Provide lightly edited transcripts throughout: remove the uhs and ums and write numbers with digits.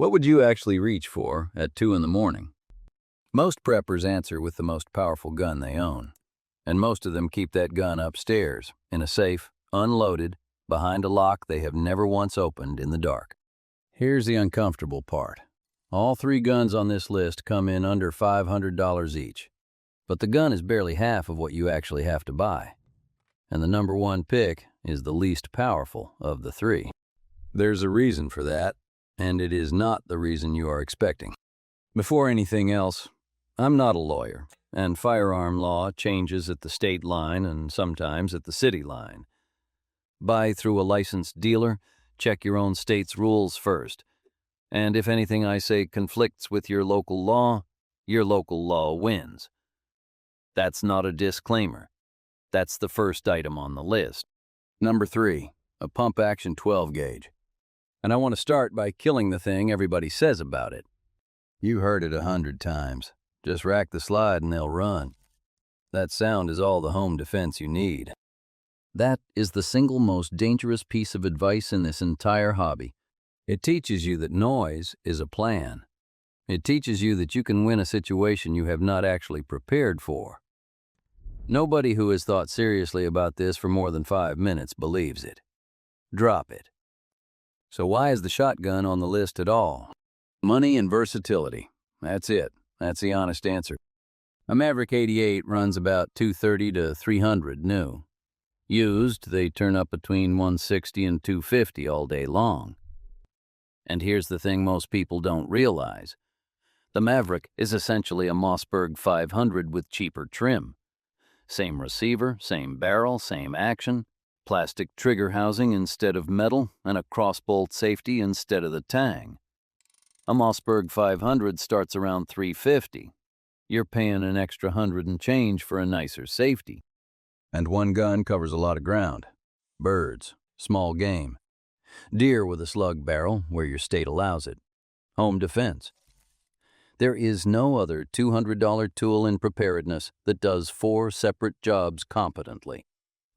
What would you actually reach for at 2 in the morning? Most preppers answer with the most powerful gun they own, and most of them keep that gun upstairs, in a safe, unloaded, behind a lock they have never once opened in the dark. Here's the uncomfortable part. All 3 guns on this list come in under $500 each, but the gun is barely half of what you actually have to buy. And the number 1 pick is the least powerful of the 3. There's a reason for that, and it is not the reason you are expecting. Before anything else, I'm not a lawyer, and firearm law changes at the state line and sometimes at the city line. Buy through a licensed dealer, check your own state's rules first. And if anything I say conflicts with your local law wins. That's not a disclaimer. That's the first item on the list. Number 3, a pump-action 12-gauge. And I want to start by killing the thing everybody says about it. You heard it 100 times. Just rack the slide and they'll run. That sound is all the home defense you need. That is the single most dangerous piece of advice in this entire hobby. It teaches you that noise is a plan. It teaches you that you can win a situation you have not actually prepared for. Nobody who has thought seriously about this for more than 5 minutes believes it. Drop it. So why is the shotgun on the list at all? Money and versatility. That's it. That's the honest answer. A Maverick 88 runs about $230 to $300 new. Used, they turn up between $160 and $250 all day long. And here's the thing most people don't realize. The Maverick is essentially a Mossberg 500 with cheaper trim. Same receiver, same barrel, same action, plastic trigger housing instead of metal, and a crossbolt safety instead of the tang. A Mossberg 500 starts around $350. You're paying an extra 100 and change for a nicer safety. And one gun covers a lot of ground. Birds, small game. Deer with a slug barrel where your state allows it. Home defense. There is no other $200 tool in preparedness that does 4 separate jobs competently.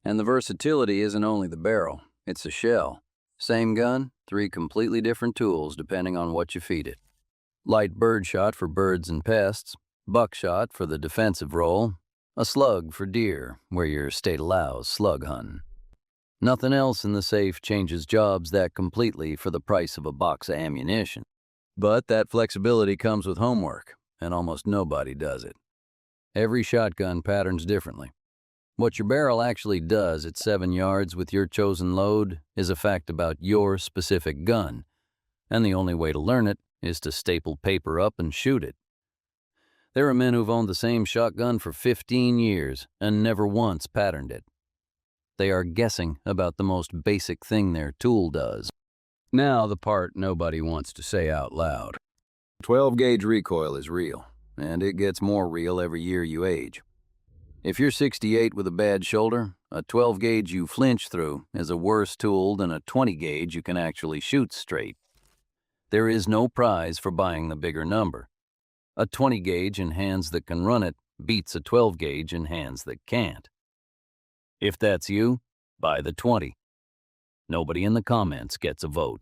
And the versatility isn't only the barrel, it's the shell. Same gun, 3 completely different tools depending on what you feed it. Light birdshot for birds and pests, buckshot for the defensive role, a slug for deer, where your state allows slug hunting. Nothing else in the safe changes jobs that completely for the price of a box of ammunition. But that flexibility comes with homework, and almost nobody does it. Every shotgun patterns differently. What your barrel actually does at 7 yards with your chosen load is a fact about your specific gun, and the only way to learn it is to staple paper up and shoot it. There are men who've owned the same shotgun for 15 years and never once patterned it. They are guessing about the most basic thing their tool does. Now the part nobody wants to say out loud. 12-gauge recoil is real, and it gets more real every year you age. If you're 68 with a bad shoulder, a 12-gauge you flinch through is a worse tool than a 20-gauge you can actually shoot straight. There is no prize for buying the bigger number. A 20-gauge in hands that can run it beats a 12-gauge in hands that can't. If that's you, buy the 20. Nobody in the comments gets a vote.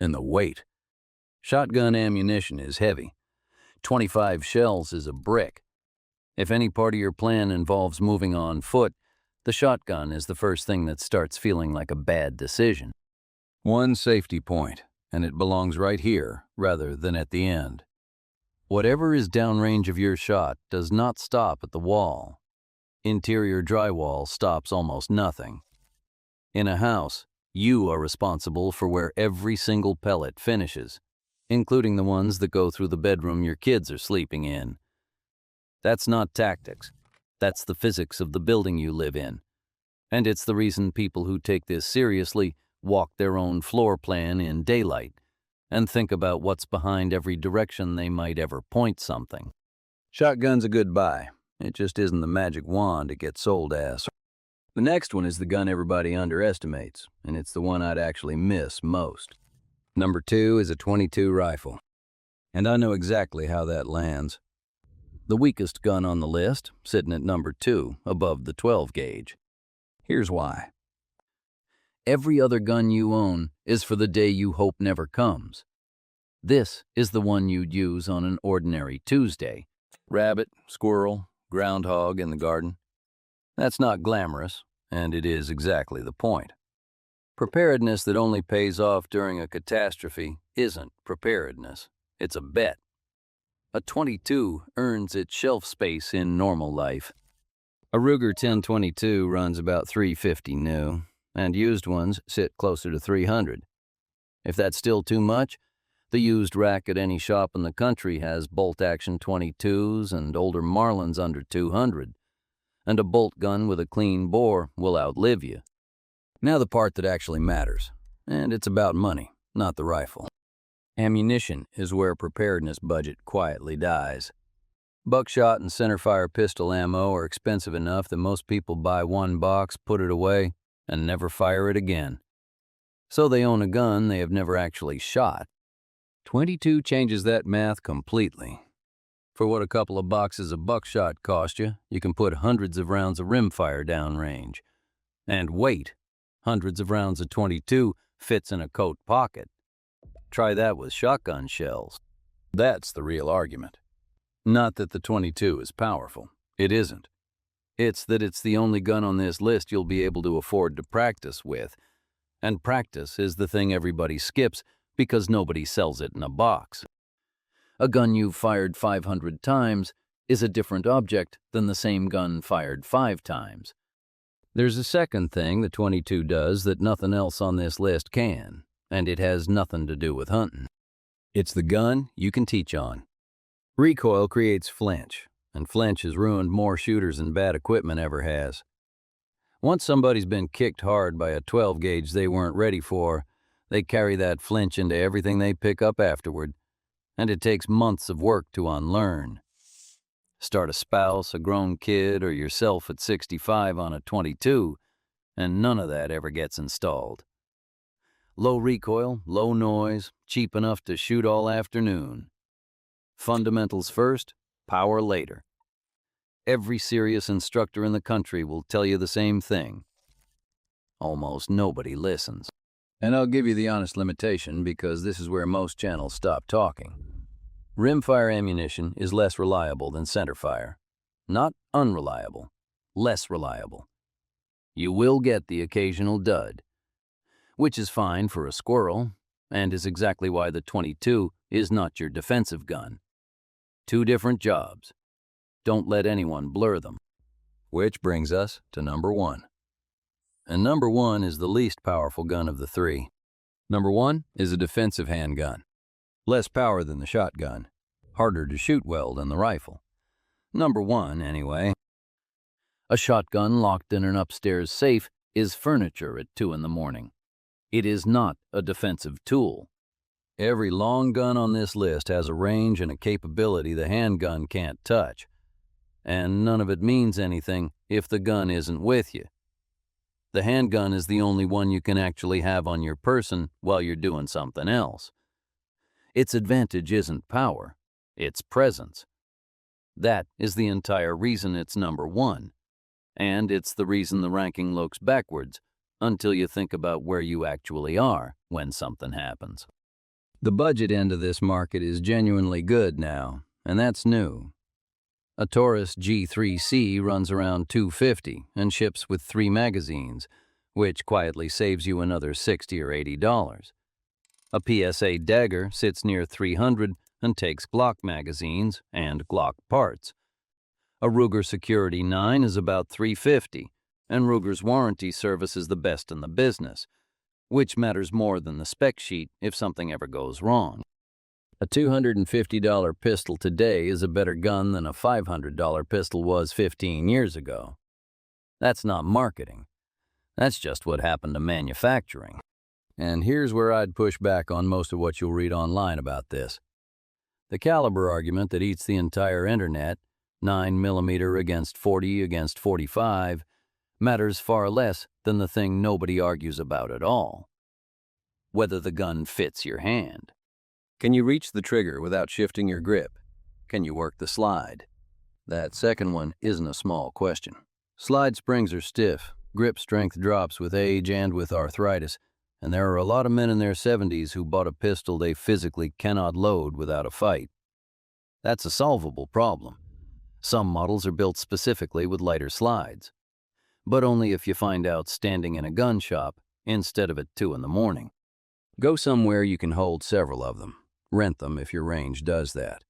And the weight. Shotgun ammunition is heavy. 25 shells is a brick. If any part of your plan involves moving on foot, the shotgun is the first thing that starts feeling like a bad decision. One safety point, and it belongs right here rather than at the end. Whatever is downrange of your shot does not stop at the wall. Interior drywall stops almost nothing. In a house, you are responsible for where every single pellet finishes, including the ones that go through the bedroom your kids are sleeping in. That's not tactics. That's the physics of the building you live in. And it's the reason people who take this seriously walk their own floor plan in daylight and think about what's behind every direction they might ever point something. Shotgun's a good buy. It just isn't the magic wand it gets sold as. The next one is the gun everybody underestimates, and it's the one I'd actually miss most. Number 2 is a .22 rifle. And I know exactly how that lands. The weakest gun on the list, sitting at number 2, above the 12-gauge. Here's why. Every other gun you own is for the day you hope never comes. This is the one you'd use on an ordinary Tuesday. Rabbit, squirrel, groundhog in the garden. That's not glamorous, and it is exactly the point. Preparedness that only pays off during a catastrophe isn't preparedness. It's a bet. A .22 earns its shelf space in normal life. A Ruger 1022 runs about $350 new, and used ones sit closer to $300. If that's still too much, the used rack at any shop in the country has bolt-action .22s and older Marlins under $200, and a bolt gun with a clean bore will outlive you. Now the part that actually matters, and it's about money, not the rifle. Ammunition is where preparedness budget quietly dies. Buckshot and centerfire pistol ammo are expensive enough that most people buy one box, put it away, and never fire it again. So they own a gun they have never actually shot. .22 changes that math completely. For what a couple of boxes of buckshot cost you, you can put hundreds of rounds of rimfire downrange. And wait, hundreds of rounds of .22 fits in a coat pocket. Try that with shotgun shells. That's the real argument. Not that the .22 is powerful. It isn't. It's that it's the only gun on this list you'll be able to afford to practice with. And practice is the thing everybody skips because nobody sells it in a box. A gun you've fired 500 times is a different object than the same gun fired 5 times. There's a second thing the .22 does that nothing else on this list can, and it has nothing to do with hunting. It's the gun you can teach on. Recoil creates flinch, and flinch has ruined more shooters than bad equipment ever has. Once somebody's been kicked hard by a 12 gauge they weren't ready for, they carry that flinch into everything they pick up afterward, and it takes months of work to unlearn. Start a spouse, a grown kid, or yourself at 65 on a .22, and none of that ever gets installed. Low recoil, low noise, cheap enough to shoot all afternoon. Fundamentals first, power later. Every serious instructor in the country will tell you the same thing. Almost nobody listens. And I'll give you the honest limitation because this is where most channels stop talking. Rimfire ammunition is less reliable than centerfire. Not unreliable, less reliable. You will get the occasional dud, which is fine for a squirrel, and is exactly why the .22 is not your defensive gun. 2 different jobs. Don't let anyone blur them. Which brings us to number 1. And number 1 is the least powerful gun of the 3. Number 1 is a defensive handgun. Less power than the shotgun. Harder to shoot well than the rifle. Number 1, anyway. A shotgun locked in an upstairs safe is furniture at 2 in the morning. It is not a defensive tool. Every long gun on this list has a range and a capability the handgun can't touch. And none of it means anything if the gun isn't with you. The handgun is the only one you can actually have on your person while you're doing something else. Its advantage isn't power, it's presence. That is the entire reason it's number 1. And it's the reason the ranking looks backwards until you think about where you actually are when something happens. The budget end of this market is genuinely good now, and that's new. A Taurus G3C runs around $250 and ships with 3 magazines, which quietly saves you another $60 or $80. A PSA Dagger sits near $300 and takes Glock magazines and Glock parts. A Ruger Security 9 is about $350, and Ruger's warranty service is the best in the business, which matters more than the spec sheet if something ever goes wrong. A $250 pistol today is a better gun than a $500 pistol was 15 years ago. That's not marketing. That's just what happened to manufacturing. And here's where I'd push back on most of what you'll read online about this. The caliber argument that eats the entire internet, 9mm against 40 against 45, matters far less than the thing nobody argues about at all. Whether the gun fits your hand. Can you reach the trigger without shifting your grip? Can you work the slide? That second one isn't a small question. Slide springs are stiff, grip strength drops with age and with arthritis, and there are a lot of men in their 70s who bought a pistol they physically cannot load without a fight. That's a solvable problem. Some models are built specifically with lighter slides, but only if you find out standing in a gun shop instead of at 2 in the morning. Go somewhere you can hold several of them. Rent them if your range does that.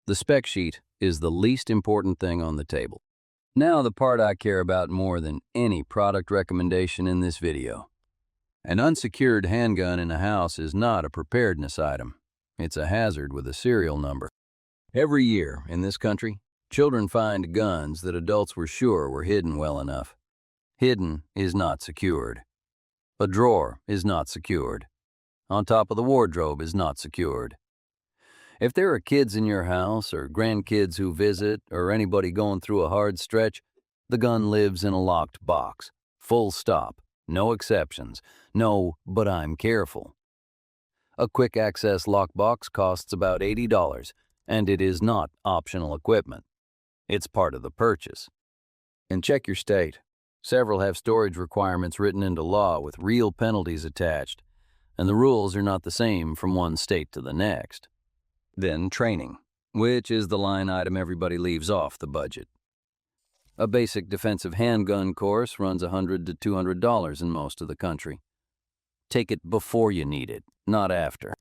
The spec sheet is the least important thing on the table. Now the part I care about more than any product recommendation in this video. An unsecured handgun in a house is not a preparedness item. It's a hazard with a serial number. Every year in this country, children find guns that adults were sure were hidden well enough. Hidden is not secured. A drawer is not secured. On top of the wardrobe is not secured. If there are kids in your house or grandkids who visit or anybody going through a hard stretch, the gun lives in a locked box. Full stop. No exceptions. No, but I'm careful. A quick access lockbox costs about $80, and it is not optional equipment. It's part of the purchase. And check your state. Several have storage requirements written into law with real penalties attached, and the rules are not the same from one state to the next. Then training, which is the line item everybody leaves off the budget. A basic defensive handgun course runs $100 to $200 in most of the country. Take it before you need it, not after.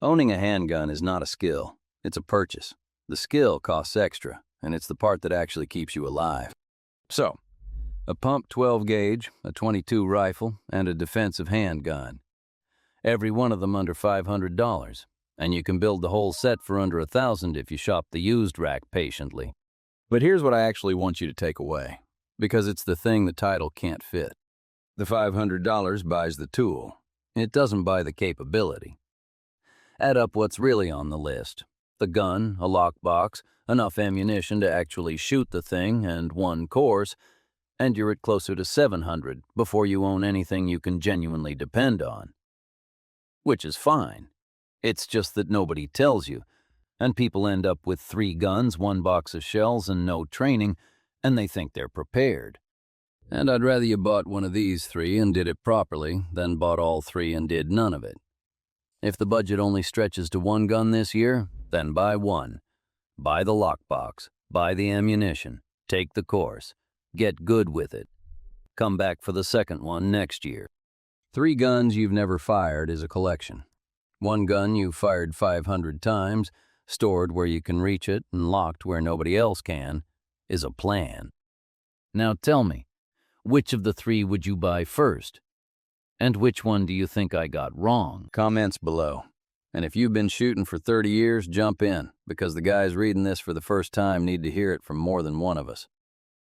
Owning a handgun is not a skill, it's a purchase. The skill costs extra, and it's the part that actually keeps you alive. So, a pump 12 gauge, a .22 rifle, and a defensive handgun. Every one of them under $500, and you can build the whole set for under $1,000 if you shop the used rack patiently. But here's what I actually want you to take away, because it's the thing the title can't fit. The $500 buys the tool. It doesn't buy the capability. Add up what's really on the list. The gun, a lockbox, enough ammunition to actually shoot the thing, and one course, and you're at closer to $700 before you own anything you can genuinely depend on. Which is fine. It's just that nobody tells you, and people end up with 3 guns, 1 box of shells, and no training, and they think they're prepared. And I'd rather you bought one of these 3 and did it properly than bought all 3 and did none of it. If the budget only stretches to 1 gun this year, then buy 1. Buy the lockbox, buy the ammunition, take the course, get good with it. Come back for the second one next year. 3 guns you've never fired is a collection. 1 gun you've fired 500 times, stored where you can reach it and locked where nobody else can, is a plan. Now tell me, which of the 3 would you buy first? And which one do you think I got wrong? Comments below. And if you've been shooting for 30 years, jump in, because the guys reading this for the first time need to hear it from more than one of us.